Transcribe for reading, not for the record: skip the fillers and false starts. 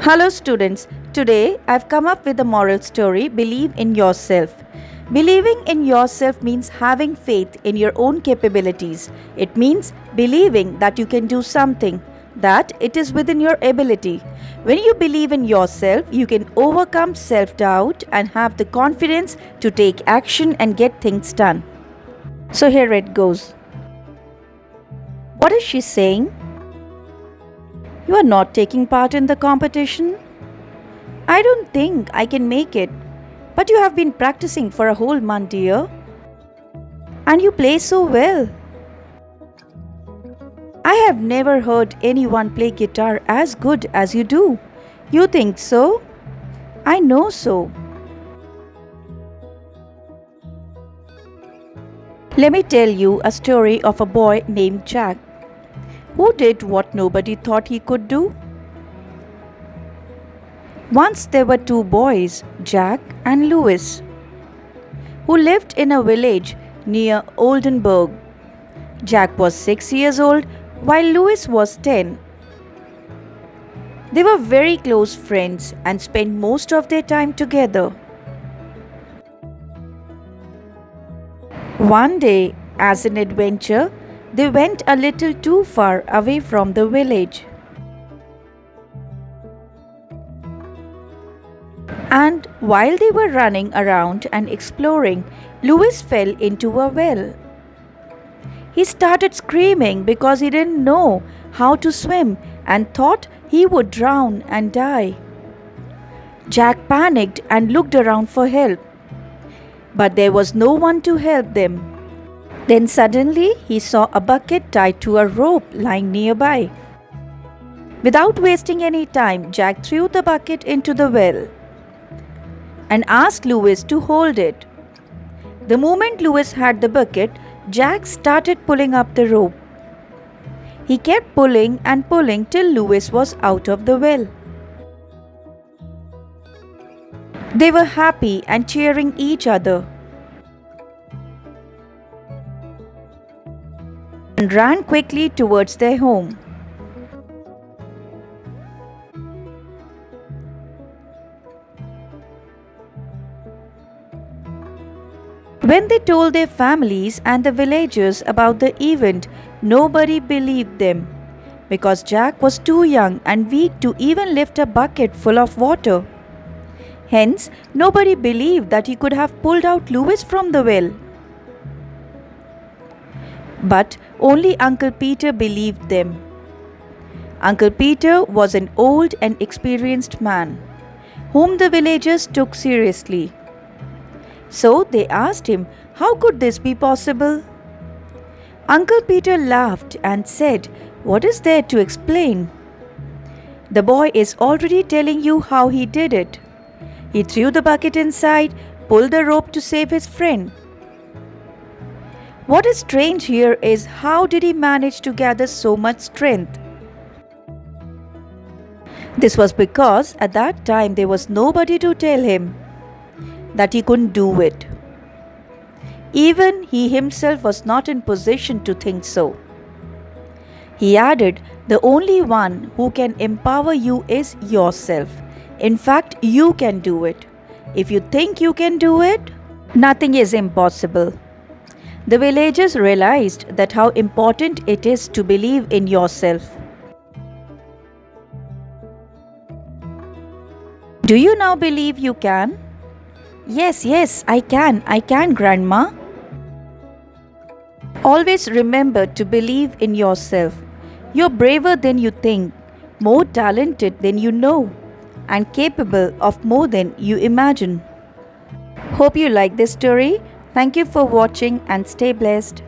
Hello students, today I've come up with a moral story, Believe in Yourself. Believing in yourself means having faith in your own capabilities. It means believing that you can do something, that it is within your ability. When you believe in yourself, you can overcome self-doubt and have the confidence to take action and get things done. So here it goes. What is she saying? You are not taking part in the competition? I don't think I can make it. But you have been practicing for a whole month, dear. And you play so well. I have never heard anyone play guitar as good as you do. You think so? I know so. Let me tell you a story of a boy named Jack, who did what nobody thought he could do. Once there were two boys, Jack and Louis, who lived in a village near Oldenburg. Jack was 6 years old while Louis was 10. They were very close friends and spent most of their time together. One day, as an adventure, they went a little too far away from the village. And while they were running around and exploring, Louis fell into a well. He started screaming because he didn't know how to swim and thought he would drown and die. Jack panicked and looked around for help, but there was no one to help them. Then suddenly he saw a bucket tied to a rope lying nearby. Without wasting any time, Jack threw the bucket into the well and asked Louis to hold it. The moment Louis had the bucket, Jack started pulling up the rope. He kept pulling and pulling till Louis was out of the well. They were happy and cheering each other, and ran quickly towards their home. When they told their families and the villagers about the event, nobody believed them because Jack was too young and weak to even lift a bucket full of water. Hence, nobody believed that he could have pulled out Louis from the well. But only Uncle Peter believed them. Uncle Peter was an old and experienced man, whom the villagers took seriously. So they asked him, how could this be possible? Uncle Peter laughed and said, what is there to explain? The boy is already telling you how he did it. He threw the bucket inside, pulled the rope to save his friend. What is strange here is how did he manage to gather so much strength? This was because at that time there was nobody to tell him that he couldn't do it. Even he himself was not in position to think so. He added, the only one who can empower you is yourself. In fact, you can do it. If you think you can do it, nothing is impossible. The villagers realized that how important it is to believe in yourself. Do you now believe you can? Yes, I can, Grandma. Always remember to believe in yourself. You're braver than you think, more talented than you know, and capable of more than you imagine. Hope you like this story. Thank you for watching and stay blessed.